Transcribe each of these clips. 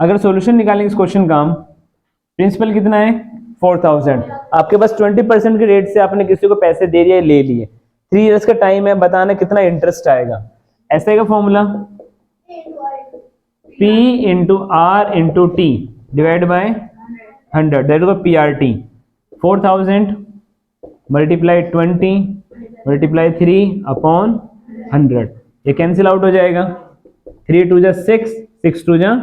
अगर सॉल्यूशन निकालेंगे इस क्वेश्चन का हम, प्रिंसिपल कितना है 4000, आपके पास 20% के रेट से आपने किसी को पैसे दे दिए ले लिए, 3 इयर्स का टाइम है, बताना कितना इंटरेस्ट आएगा। ऐसे का formula P into R into T divide by 100, that is PRT। 4000 multiply 20 multiply 3 upon 100, ये कैंसिल आउट हो जाएगा। 3 2 जा 6, 6 2 जा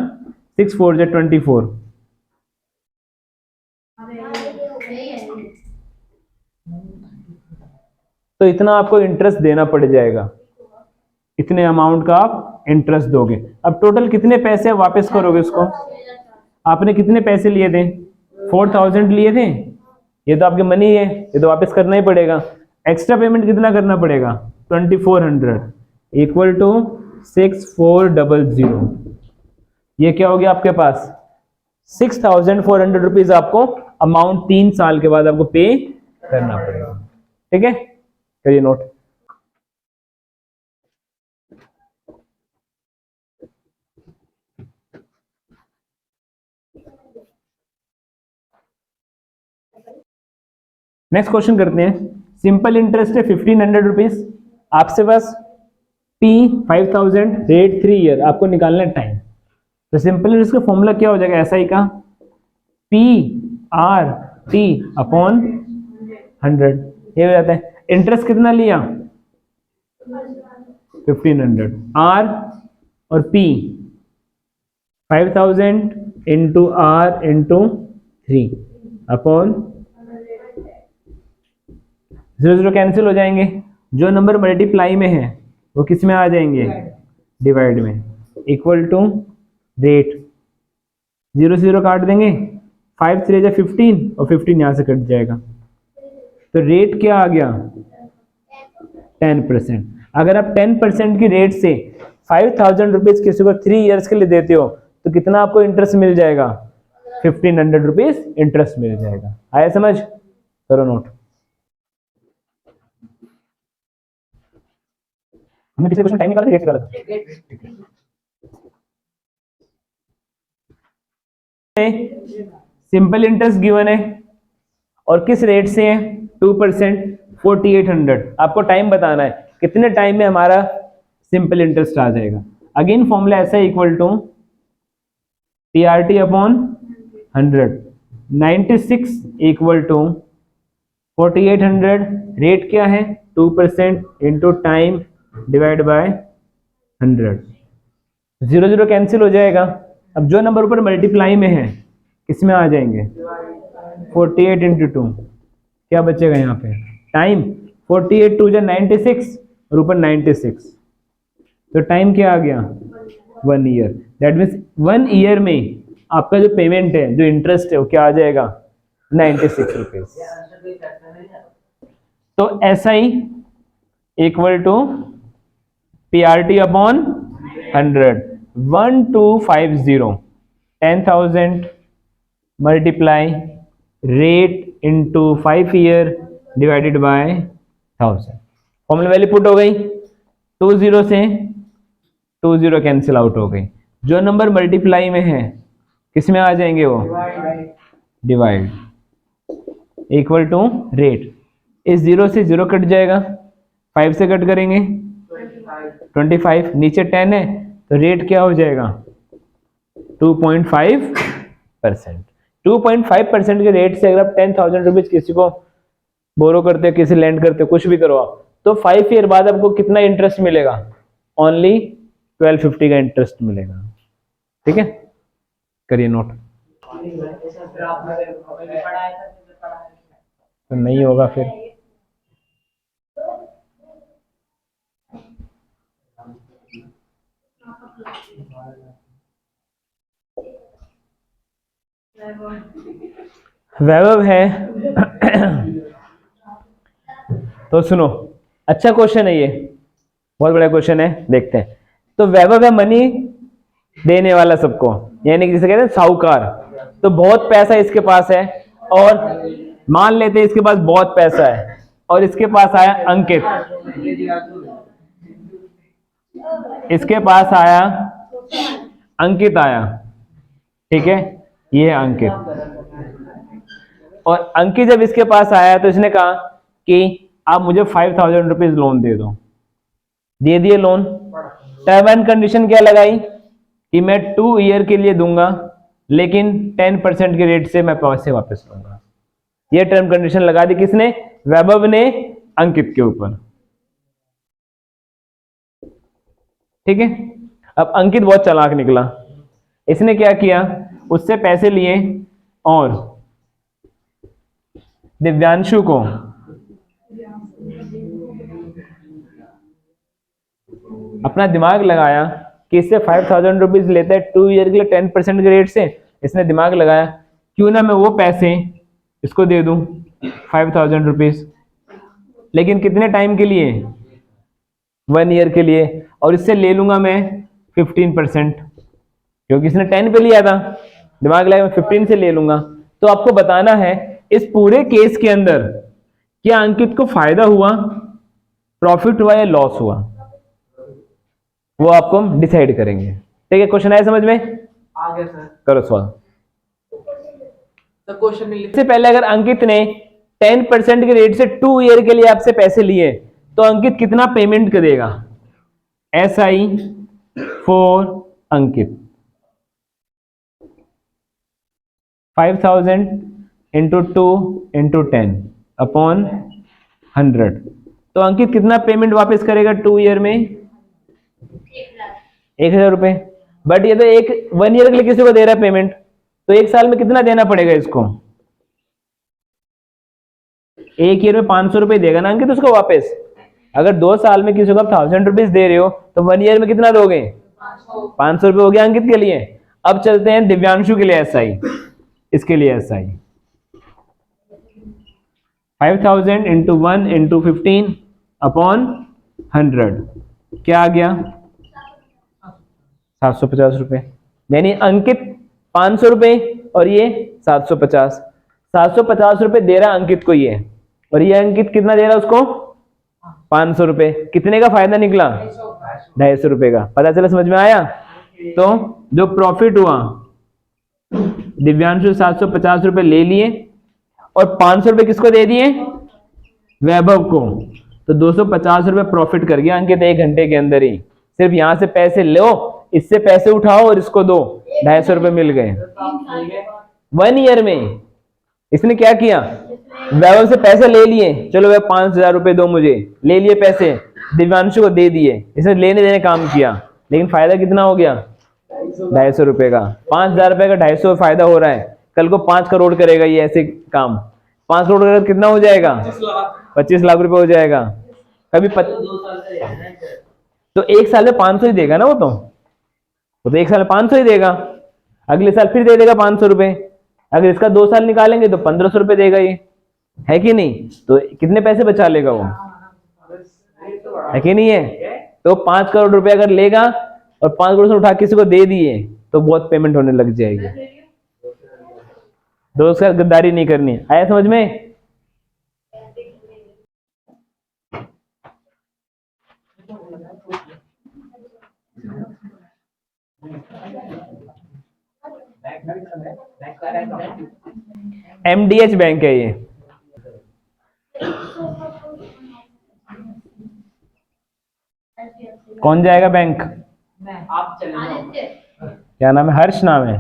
6 4 जा 24। तो इतना आपको इंटरेस्ट देना पड़ जाएगा, इतने अमाउंट का आप इंटरेस्ट दोगे। अब टोटल कितने पैसे वापस करोगे उसको, आपने कितने पैसे लिए थे 4000 लिए थे, ये तो आपकी मनी है, ये तो वापस करना ही पड़ेगा। एक्स्ट्रा पेमेंट कितना करना पड़ेगा 2400 इक्वल टू 6400। ये क्या हो गया आपके पास 6400 रुपीज आपको अमाउंट 3 साल के बाद आपको पे करना पड़ेगा। ठीक है, करिए नोट। नेक्स्ट क्वेश्चन करते हैं। सिंपल इंटरेस्ट है 1500 रुपीज, आपसे पास P 5000, रेट 3 ईयर, आपको निकालना है टाइम। तो सिंपल इंटरेस्ट का फॉर्मूला क्या हो जाएगा SI का PRT अपॉन 100, ये हो जाता है। इंटरेस्ट कितना लिया 1500, R और P 5000 into R into 3 upon 0 cancel हो जाएंगे, जो नंबर मल्टीप्लाई में है वो किस में आ जाएंगे डिवाइड में, इक्वल टू रेट 0 काट देंगे, 5 3 जा 15 और 15 यहां से कट जाएगा, तो रेट क्या आ गया 10%। अगर आप 10% की रेट से 5000 रुपीज किसी को 3 इयर्स के लिए देते हो तो कितना आपको इंटरेस्ट मिल जाएगा 1500 रुपीज इंटरेस्ट मिल जाएगा। आया समझ, करो नोट। हमने पिछले क्वेश्चन टाइम निकाला था, रेट निकाला था। सिंपल इंटरेस्ट गिवन है और किस रेट से है 2%, 4800। आपको टाइम बताना है कितने टाइम में हमारा सिंपल इंटरेस्ट आ जाएगा। अगेन फॉर्मूला ऐसा है equal to PRT upon 100, 96 equal to 4800, rate क्या है 2% into time divide by 100, 0 cancel हो जाएगा। अब जो नंबर ऊपर मल्टीप्लाई में है किसमें आ जाएंगे 48 इंटू 2, क्या बचेगा यहाँ पे टाइम 48 2 जा 96 और ऊपर 96, तो टाइम क्या आ गया 1 ईयर। दैट मीन्स 1 ईयर में आपका जो पेमेंट है, जो इंटरेस्ट है वो क्या आ जाएगा 96 रुपीज। तो SI equal to PRT upon 100, 1250, 10,000 multiply rate into 5 year divided by 1000। Formula value put हो गई, 20 से 20 कैंसिल आउट हो गई। जो नंबर मल्टीप्लाई में है किस में आ जाएंगे वो डिवाइड, इक्वल टू रेट, इस 0 से 0 कट जाएगा, 5 से कट करेंगे 25, नीचे 10 है तो रेट क्या हो जाएगा 2.5%। 2.5% के रेट से अगर आप 10,000 रुपीज किसी को बोरो करते हो, किसी लैंड करते हो, कुछ भी करो आप, तो 5 ईयर बाद आपको कितना इंटरेस्ट मिलेगा ओनली 1250 का इंटरेस्ट मिलेगा। ठीक है, करिए नोट। तो नहीं होगा फिर वैभव है तो सुनो, अच्छा क्वेश्चन है ये, बहुत बड़ा क्वेश्चन है, देखते हैं। तो वैभव है मनी देने वाला सबको, यानी कि जिसे कहते हैं साहूकार। तो बहुत पैसा इसके पास है और मान लेते हैं इसके पास बहुत पैसा है और इसके पास आया अंकित, इसके पास आया अंकित आया, ठीक है, ये है अंकित। और अंकित जब इसके पास आया तो इसने कहा कि आप मुझे 5000 रुपीज लोन दे दो। दे दिए लोन। टर्म एंड कंडीशन क्या लगाई कि मैं 2 ईयर के लिए दूंगा, लेकिन 10% के रेट से मैं पैसे वापस लूंगा। ये टर्म कंडीशन लगा दी किसने? वैभव ने अंकित के ऊपर। ठीक है। अब अंकित बहुत चालाक निकला। इसने क्या किया, उससे पैसे लिए और दिव्यांशु को अपना दिमाग लगाया कि इससे 5000 रुपीज लेता है 2 ईयर के लिए 10% के रेट से। इसने दिमाग लगाया क्यों ना मैं वो पैसे इसको दे दूं 5000 रुपीज, लेकिन कितने टाइम के लिए? 1 ईयर के लिए। और इससे ले लूंगा मैं 15%, क्योंकि इसने 10 पे लिया था। दिमाग लगाया मैं 15 से ले लूंगा। तो आपको बताना है इस पूरे केस के अंदर क्या अंकित को फायदा हुआ, प्रॉफिट हुआ या लॉस हुआ, वो आपको हम डिसाइड करेंगे। ठीक है, क्वेश्चन आया समझ में? आ गया सर। करो सॉल्व। तो क्वेश्चन में इससे पहले अगर अंकित ने 10% के रेट से 2 ईयर के लिए आपसे पैसे लिए तो अंकित कितना पेमेंट करेगा? SI for Ankit 5000 into 2 into 10 upon 100। तो अंकित कितना पेमेंट वापस करेगा 2 ईयर में? 1000 रुपए। बट ये तो 1 ईयर के लिए किसी को दे रहा है पेमेंट, तो 1 साल में कितना देना पड़ेगा इसको? 1 ईयर में 500 रुपए देगा ना अंकित उसको वापस। अगर 2 साल में किसी को आप 1000 रुपीज दे रहे हो तो 1 ईयर में कितना दोगे? 500 रुपए हो गया अंकित के लिए। अब चलते हैं दिव्यांशु के लिए SI। इसके लिए SI 5000 इंटू 1 इंटू 15 अपॉन 100 क्या आ गया? 750 रुपए। यानी अंकित 500 रुपए और ये 750। 750 रुपए दे रहा अंकित को ये, और ये अंकित कितना दे रहा उसको? 500 रुपए। कितने का फायदा निकला? 250 रुपए का। पता चला, समझ में आया? तो जो प्रॉफिट हुआ, दिव्यांशु 750 रुपए ले लिए और 500 रुपए किसको दे दिए? वैभव को। तो 250 रुपए प्रॉफिट कर गया अंकित 1 घंटे के अंदर ही। सिर्फ यहां से पैसे लो, इससे पैसे उठाओ और इसको दो, 250 रुपए मिल गए 1 ईयर में। इसने क्या किया? वैभव से पैसे ले लिए, चलो वह 5000 रुपए दो मुझे, ले लिए पैसे, दिव्यांशु को दे दिए। इसने लेने देने काम किया, लेकिन फायदा कितना हो गया? 250 रुपए का। 5000 रुपए का 250 फायदा हो रहा है। कल को 5 करोड़ करेगा ये ऐसे काम। 5 करोड़ का कितना हो जाएगा? 25 लाख रुपए हो जाएगा। कभी तो 1 साल में 500 ही देगा ना वो तो 1 साल में 500 ही देगा। अगले साल फिर दे देगा 500 रुपए। अगर इसका 2 साल निकालेंगे तो 1500 रुपए देगा ये, है कि नहीं? तो कितने पैसे बचा लेगा वो, है कि नहीं है? तो 5 करोड़ रुपए अगर लेगा और 5 करोड़ से उठा किसी को दे दिए तो बहुत पेमेंट होने लग जाएगी। दोस्त का गद्दारी नहीं करनी। आया समझ में? MDH बैंक है ये। कौन जाएगा बैंक? आप चले जाओ। क्या नाम है? हर्ष नाम है।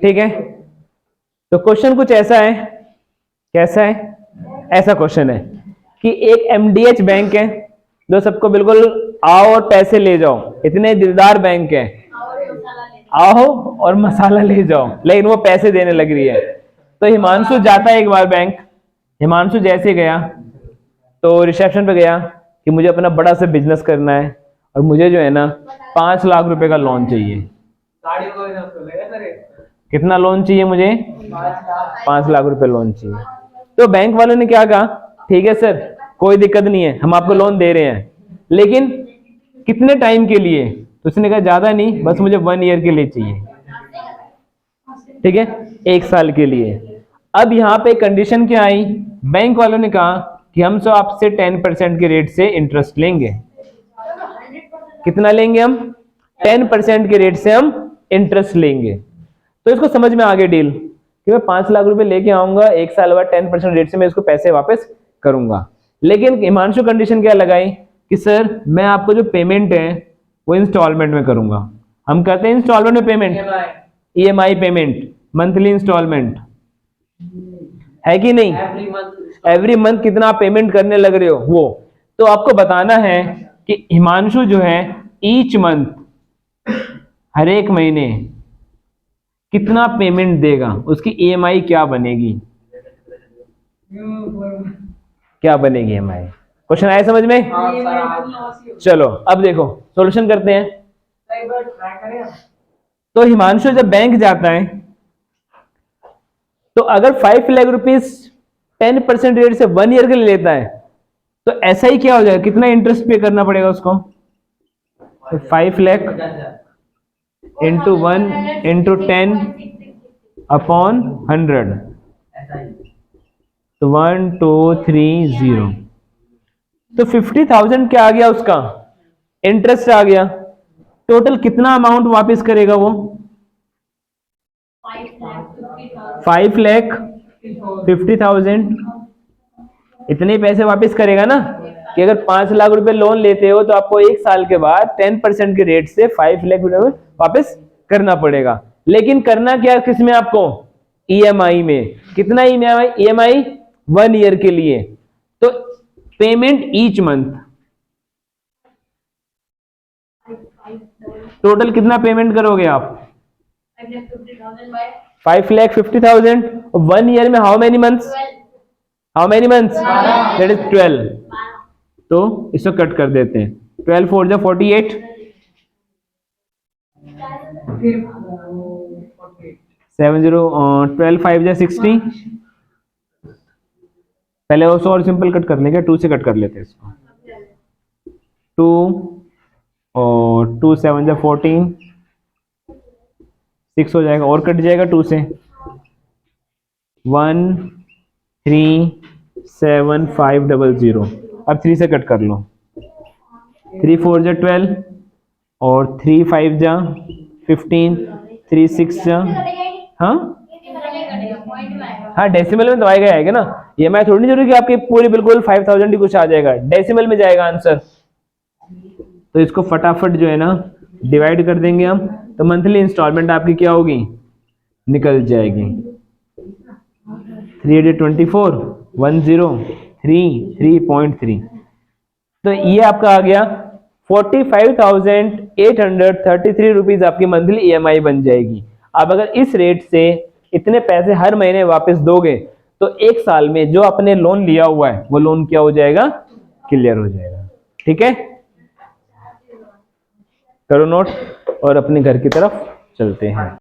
ठीक है, तो क्वेश्चन कुछ ऐसा है। कैसा है? ऐसा क्वेश्चन है कि एक MDH बैंक है जो सबको बिल्कुल आओ और पैसे ले जाओ, इतने दिलदार बैंक है, आओ और मसाला ले जाओ, लेकिन वो पैसे देने लग रही है। तो हिमांशु जाता है एक बार बैंक। हिमांशु जैसे गया तो रिसेप्शन पे गया कि मुझे अपना बड़ा सा बिजनेस करना है और मुझे जो है ना 5 लाख रुपए का लोन चाहिए। कितना लोन चाहिए मुझे? 5 लाख रुपए लोन चाहिए। तो बैंक वालों ने क्या कहा? ठीक है सर, कोई दिक्कत नहीं है, हम आपको लोन दे रहे हैं, लेकिन कितने टाइम के लिए? तो उसने कहा ज्यादा नहीं, बस मुझे 1 ईयर के लिए चाहिए। ठीक है, 1 साल के लिए। अब यहाँ पे कंडीशन क्या आई, बैंक वालों ने कहा कि हम तो आपसे 10% के रेट से इंटरेस्ट लेंगे। कितना लेंगे हम? 10% के रेट से हम इंटरेस्ट लेंगे। तो इसको समझ में आ गया डील कि मैं 5 लाख रुपए लेके आऊंगा, 1 साल बाद 10% रेट से मैं इसको पैसे वापस करूंगा। लेकिन हिमांशु कंडीशन क्या लगाई कि सर मैं आपको जो पेमेंट है वो इंस्टॉलमेंट में करूंगा। हम कहते हैं इंस्टॉलमेंट में payment, EMI payment, monthly instalment, है कि नहीं? एवरी मंथ कितना आप पेमेंट करने लग रहे हो वो। तो आपको बताना है कि हिमांशु जो है ईच मंथ, हर एक महीने कितना पेमेंट देगा, उसकी ईएमआई क्या बनेगी, क्या बनेगी ईएमआई। क्वेश्चन आया समझ में? चलो अब देखो सॉल्यूशन करते हैं। तो हिमांशु जब बैंक जाता है तो अगर 5 लाख रुपीस 10% रेट से 1 ईयर के लिए लेता है तो ऐसा ही क्या हो जाएगा, कितना इंटरेस्ट पे करना पड़ेगा उसको? तो 5 लाख इंटू 1 इंटू 10 अपॉन 100, तो 1 2 3 0, तो 50,000 क्या आ गया उसका? इंटरेस्ट आ गया। टोटल कितना अमाउंट वापस करेगा वो? 5,50,000। इतने पैसे वापस करेगा ना, कि अगर 5 लाख रुपए लोन लेते हो तो आपको 1 साल के बाद 10% के रेट से 5 लाख रुपए वापस करना पड़ेगा। लेकिन करना क्या किसमें आपको? ईएमआई में। कितना ईएमआई? 1 ईयर के लिए। तो पेमेंट ईच मंथ, टोटल कितना पेमेंट करोगे आप? 5,50,000। 1 ईयर में how many months? How many months? That is 12। तो इसको कट कर देते हैं। 12 4 जा 48, 7 0 12 5 जा 60। पहले उसको और सिंपल कट कर लेंगे, 2 से कट कर लेते हैं इसको। 2 और 2 7 जा 14, 6 हो जाएगा और कट जाएगा 2 से। 1 3 7 5 0 0। अब 3 से कट कर लो। 3 4 जा 12 और 3 5 जा 15, 3 6 जा, हाँ डेसिमल में तो आएगा ना। ये मैं थोड़ी नहीं जरूरी कि आपकी पूरी बिल्कुल 5,000 ही कुछ आ जाएगा, डेसिमल में जाएगा आंसर। तो इसको फटाफट जो है ना डिवाइड कर देंगे हम, तो मंथली इंस्टॉलमेंट आपकी क्या होगी? निकल जाएगी। 3 8 24 103.3। तो ये आपका आ गया 45,833 रुपीज आपकी मंथली ईएमआई बन जाएगी। अब अगर इस रेट से इतने पैसे हर महीने वापस दोगे तो 1 साल में जो आपने लोन लिया हुआ है वो लोन क्या हो जाएगा? क्लियर हो जाएगा। ठीक है, करो नोट और अपने घर की तरफ चलते हैं।